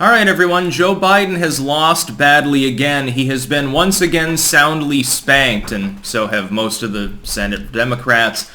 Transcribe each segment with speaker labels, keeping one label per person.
Speaker 1: All right, everyone. Joe Biden has lost badly again. He has been once again soundly spanked, and so have most of the Senate Democrats.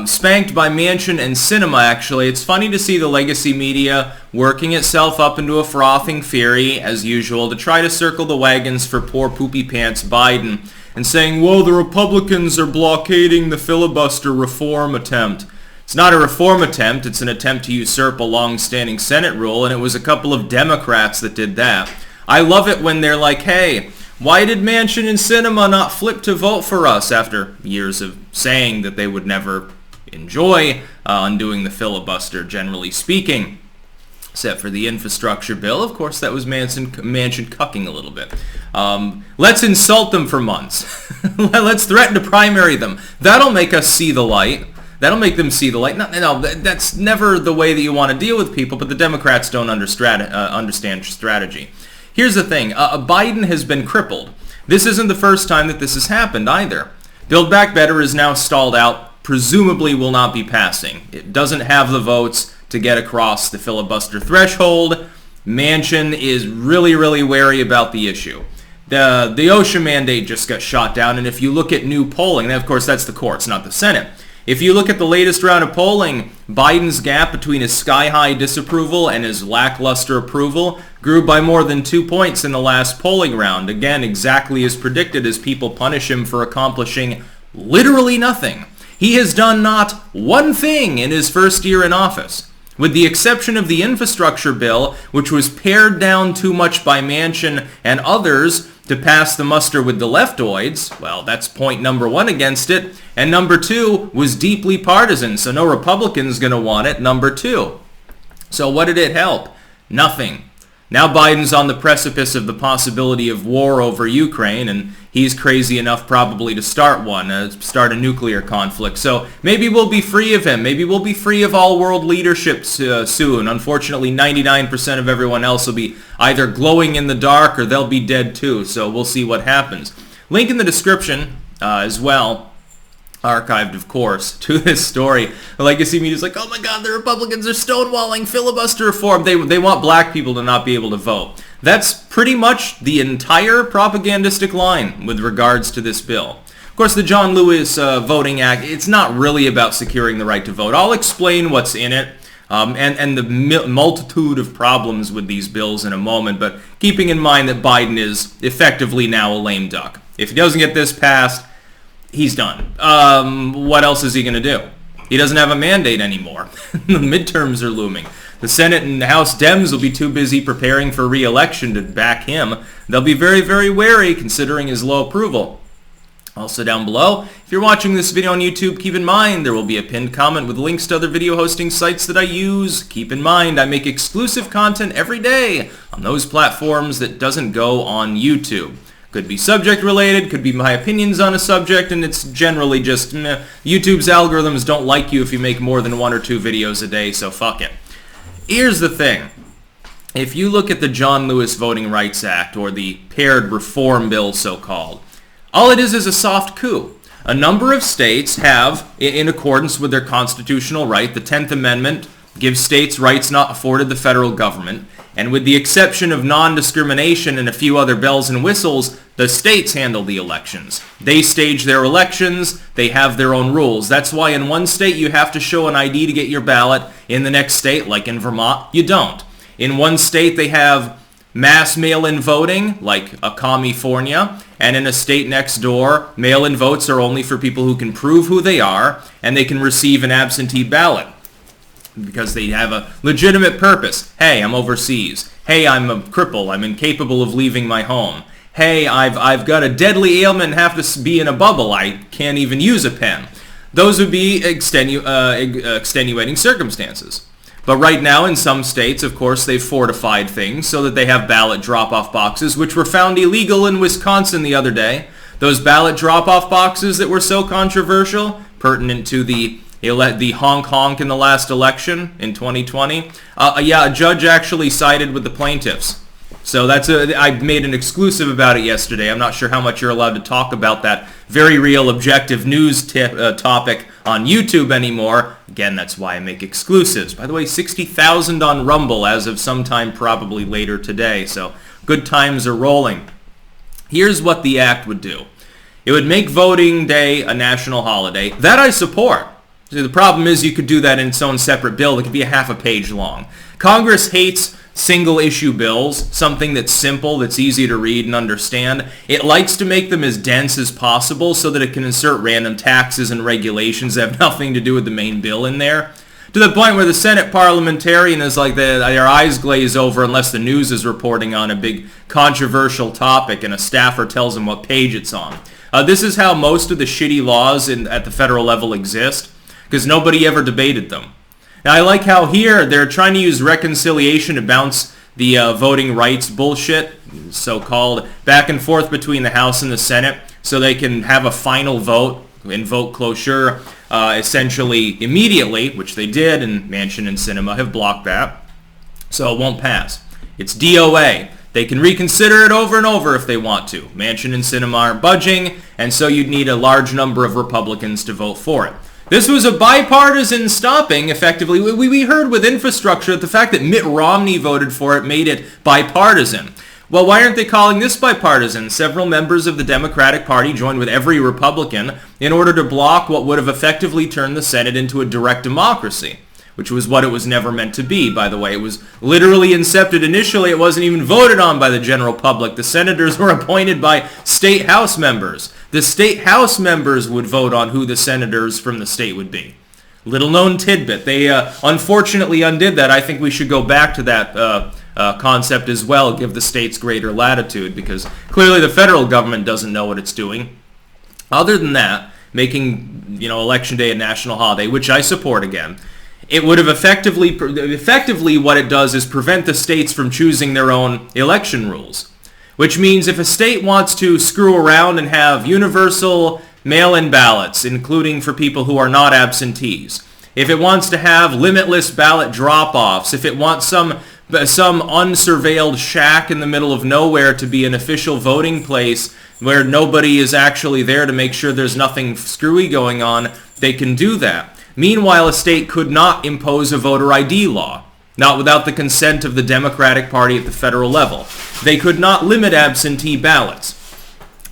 Speaker 1: Spanked by Manchin and Sinema, actually. It's funny to see the legacy media working itself up into a frothing fury, as usual, to try to circle the wagons for poor poopy pants Biden, and saying, whoa, the Republicans are blockading the filibuster reform attempt. It's not a reform attempt, it's an attempt to usurp a long-standing Senate rule, and it was a couple of Democrats that did that. I love it when they're like, hey, why did Manchin and Sinema not flip to vote for us after years of saying that they would never enjoy undoing the filibuster, generally speaking? Except for the infrastructure bill. Of course, that was Manchin cucking a little bit. Let's insult them for months. Let's threaten to primary them. That'll make us see the light. That'll make them see the light. No, that's never the way that you want to deal with people, but the Democrats don't understand strategy. Here's the thing. Biden has been crippled. This isn't the first time that this has happened either. Build Back Better is now stalled out, presumably will not be passing. It doesn't have the votes to get across the filibuster threshold. Manchin is really, really wary about the issue. The OSHA mandate just got shot down, and if you look at new polling, and of course that's the courts, not the Senate. If you look at the latest round of polling, Biden's gap between his sky-high disapproval and his lackluster approval grew by more than 2 points in the last polling round. Again, exactly as predicted as people punish him for accomplishing literally nothing. He has done not one thing in his first year in office. With the exception of the infrastructure bill, which was pared down too much by Manchin and others to pass the muster with the leftoids, well, that's point number one against it. And number two was deeply partisan, so no Republican's going to want it, number two. So what did it help? Nothing. Now Biden's on the precipice of the possibility of war over Ukraine, and he's crazy enough probably to start one, start a nuclear conflict. So maybe we'll be free of him. Maybe we'll be free of all world leadership soon. Unfortunately, 99% of everyone else will be either glowing in the dark or they'll be dead too. So we'll see what happens. Link in the description as well. Archived, of course, to this story. The legacy media's like, oh my god, the Republicans are stonewalling filibuster reform. They want black people to not be able to vote. That's pretty much the entire propagandistic line with regards to this bill. Of course, the John Lewis Voting Act, it's not really about securing the right to vote. I'll explain what's in it and the multitude of problems with these bills in a moment, but keeping in mind that Biden is effectively now a lame duck. If he doesn't get this passed, he's done. What else is he going to do? He doesn't have a mandate anymore. The midterms are looming. The Senate and House Dems will be too busy preparing for re-election to back him. They'll be very, very wary considering his low approval. Also down below, if you're watching this video on YouTube, keep in mind there will be a pinned comment with links to other video hosting sites that I use. Keep in mind I make exclusive content every day on those platforms that doesn't go on YouTube. Could be subject related, could be my opinions on a subject, and it's generally just, YouTube's algorithms don't like you if you make more than 1 or 2 videos a day, so fuck it. Here's the thing. If you look at the John Lewis Voting Rights Act, or the paired reform bill so-called, all it is a soft coup. A number of states have, in accordance with their constitutional right, the 10th Amendment gives states rights not afforded the federal government, and with the exception of non-discrimination and a few other bells and whistles, the states handle the elections. They stage their elections, they have their own rules. That's why in one state you have to show an ID to get your ballot. In the next state, like in Vermont, you don't. In one state they have mass mail-in voting, like California, and in a state next door, mail-in votes are only for people who can prove who they are, and they can receive an absentee ballot because they have a legitimate purpose. Hey, I'm overseas. Hey, I'm a cripple. I'm incapable of leaving my home. Hey, I've got a deadly ailment and have to be in a bubble. I can't even use a pen. Those would be extenuating circumstances. But right now in some states, of course, they've fortified things so that they have ballot drop-off boxes, which were found illegal in Wisconsin the other day. Those ballot drop-off boxes that were so controversial, pertinent to the honk in the last election in 2020. A judge actually sided with the plaintiffs. So I made an exclusive about it yesterday. I'm not sure how much you're allowed to talk about that very real objective news topic on YouTube anymore. Again, that's why I make exclusives. By the way, 60,000 on Rumble as of sometime probably later today, so good times are rolling. Here's what the act would do. It would make voting day a national holiday. That I support. See, the problem is you could do that in its own separate bill. It could be a half a page long. Congress hates single-issue bills, something that's simple, that's easy to read and understand. It likes to make them as dense as possible so that it can insert random taxes and regulations that have nothing to do with the main bill in there. To the point where the Senate parliamentarian is like their eyes glaze over unless the news is reporting on a big controversial topic and a staffer tells them what page it's on. This is how most of the shitty laws at the federal level exist, because nobody ever debated them. Now, I like how here they're trying to use reconciliation to bounce the voting rights bullshit, so-called, back and forth between the House and the Senate so they can have a final vote and vote cloture essentially immediately, which they did, and Manchin and Sinema have blocked that, so it won't pass. It's DOA. They can reconsider it over and over if they want to. Manchin and Sinema aren't budging, and so you'd need a large number of Republicans to vote for it. This was a bipartisan stopping, effectively. We heard with infrastructure that the fact that Mitt Romney voted for it made it bipartisan. Well, why aren't they calling this bipartisan? Several members of the Democratic Party joined with every Republican in order to block what would have effectively turned the Senate into a direct democracy, which was what it was never meant to be, by the way. It was literally incepted initially. It wasn't even voted on by the general public. The senators were appointed by state House members. The state House members would vote on who the senators from the state would be. Little known tidbit. They unfortunately undid that. I think we should go back to that concept as well, give the states greater latitude, because clearly the federal government doesn't know what it's doing. Other than that, making Election Day a national holiday, which I support again, it would have effectively what it does is prevent the states from choosing their own election rules. Which means if a state wants to screw around and have universal mail-in ballots, including for people who are not absentees, if it wants to have limitless ballot drop-offs, if it wants some unsurveilled shack in the middle of nowhere to be an official voting place where nobody is actually there to make sure there's nothing screwy going on, they can do that. Meanwhile, a state could not impose a voter ID law, not without the consent of the Democratic Party at the federal level. They could not limit absentee ballots.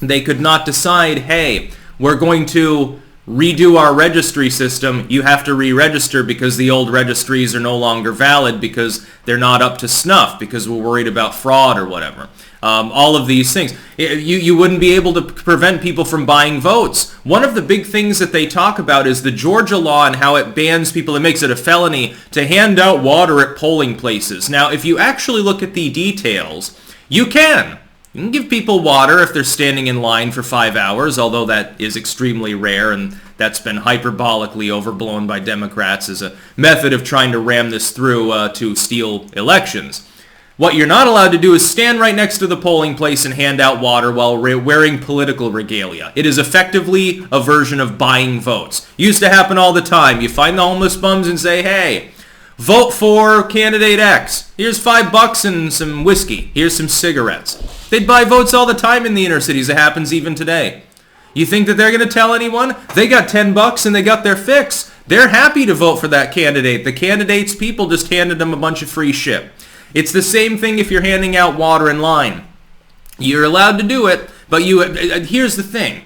Speaker 1: They could not decide, hey, we're going to redo our registry system. You have to re-register because the old registries are no longer valid because they're not up to snuff because we're worried about fraud or whatever. All of these things. You wouldn't be able to prevent people from buying votes. One of the big things that they talk about is the Georgia law and how it bans people, it makes it a felony to hand out water at polling places. Now, if you actually look at the details, you can. You can give people water if they're standing in line for 5 hours, although that is extremely rare, and that's been hyperbolically overblown by Democrats as a method of trying to ram this through to steal elections. What you're not allowed to do is stand right next to the polling place and hand out water while wearing political regalia. It is effectively a version of buying votes. Used to happen all the time. You find the homeless bums and say, hey, vote for candidate X. Here's $5 and some whiskey. Here's some cigarettes. They'd buy votes all the time in the inner cities. It happens even today. You think that they're going to tell anyone? They got $10 and they got their fix. They're happy to vote for that candidate. The candidate's people just handed them a bunch of free shit. It's the same thing if you're handing out water in line. You're allowed to do it, but here's the thing.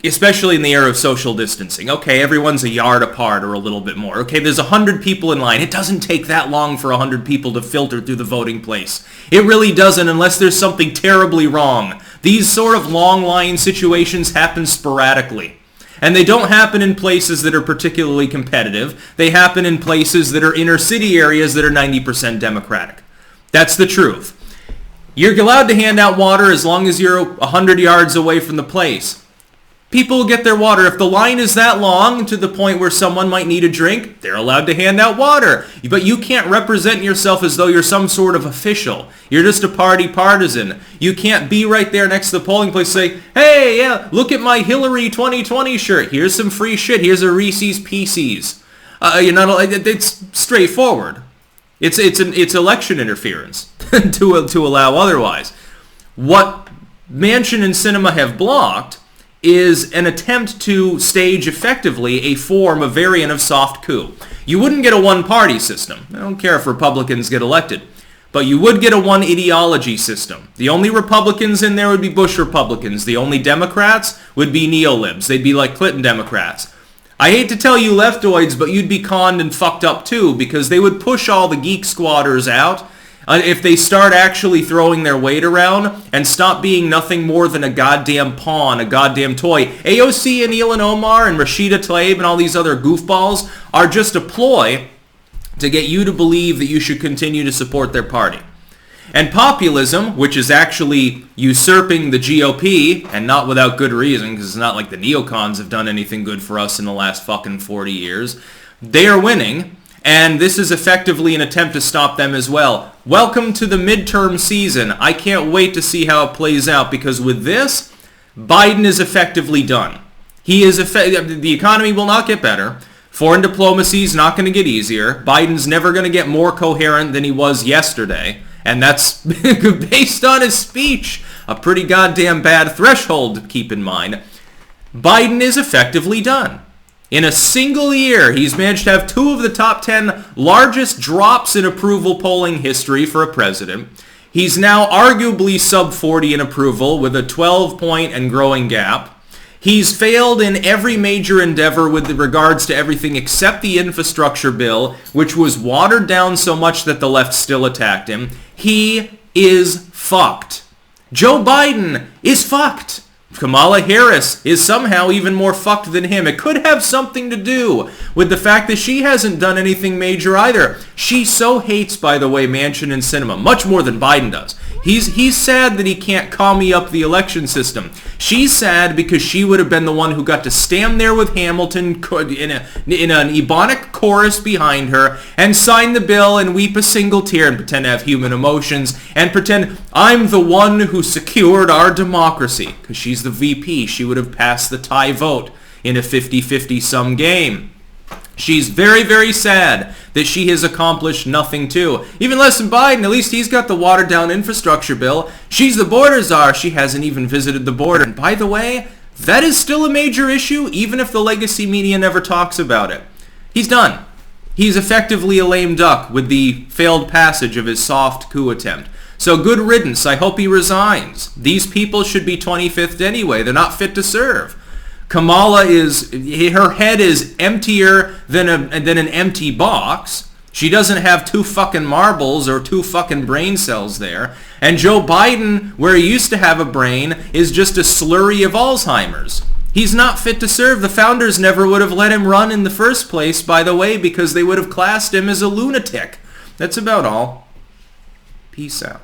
Speaker 1: Especially in the era of social distancing. Okay, everyone's a yard apart or a little bit more. Okay, there's 100 people in line. It doesn't take that long for 100 people to filter through the voting place. It really doesn't unless there's something terribly wrong. These sort of long line situations happen sporadically. And they don't happen in places that are particularly competitive. They happen in places that are inner city areas that are 90% Democratic. That's the truth. You're allowed to hand out water as long as you're 100 yards away from the place. People will get their water. If the line is that long to the point where someone might need a drink, they're allowed to hand out water. But you can't represent yourself as though you're some sort of official. You're just a party partisan. You can't be right there next to the polling place and say, hey, yeah, look at my Hillary 2020 shirt. Here's some free shit. Here's a Reese's Pieces. It's straightforward. It's election interference to allow otherwise. What Manchin and Sinema have blocked is an attempt to stage effectively a variant of soft coup. You wouldn't get a one-party system. I don't care if Republicans get elected. But you would get a one-ideology system. The only Republicans in there would be Bush Republicans. The only Democrats would be neolibs. They'd be like Clinton Democrats. I hate to tell you leftoids, but you'd be conned and fucked up too, because they would push all the geek squatters out if they start actually throwing their weight around and stop being nothing more than a goddamn pawn, a goddamn toy. AOC and Elon Omar and Rashida Tlaib and all these other goofballs are just a ploy to get you to believe that you should continue to support their party. And populism, which is actually usurping the GOP, and not without good reason, because it's not like the neocons have done anything good for us in the last fucking 40 years, they are winning, and this is effectively an attempt to stop them as well. Welcome to the midterm season. I can't wait to see how it plays out, because with this, Biden is effectively done. The economy will not get better. Foreign diplomacy is not going to get easier. Biden's never going to get more coherent than he was yesterday. And that's based on his speech. A pretty goddamn bad threshold to keep in mind. Biden is effectively done. In a single year, he's managed to have 2 of the top 10 largest drops in approval polling history for a president. He's now arguably sub 40 in approval with a 12-point and growing gap. He's failed in every major endeavor with regards to everything except the infrastructure bill, which was watered down so much that the left still attacked him. He is fucked. Joe Biden is fucked. Kamala Harris is somehow even more fucked than him. It could have something to do with the fact that she hasn't done anything major either. She so hates, by the way, Manchin and Sinema, much more than Biden does. He's sad that he can't commie up the election system. She's sad because she would have been the one who got to stand there with Hamilton in an Ebonic chorus behind her and sign the bill and weep a single tear and pretend to have human emotions and pretend I'm the one who secured our democracy. Because she's the VP. She would have passed the tie vote in a 50-50 sum game. She's very, very sad that she has accomplished nothing too. Even less than Biden, at least he's got the watered-down infrastructure bill. She's the border czar. She hasn't even visited the border. And by the way, that is still a major issue, even if the legacy media never talks about it. He's done. He's effectively a lame duck with the failed passage of his soft coup attempt. So good riddance. I hope he resigns. These people should be 25th anyway. They're not fit to serve. Kamala her head is emptier than an empty box. She doesn't have 2 fucking marbles or 2 fucking brain cells there. And Joe Biden, where he used to have a brain, is just a slurry of Alzheimer's. He's not fit to serve. The founders never would have let him run in the first place, by the way, because they would have classed him as a lunatic. That's about all. Peace out.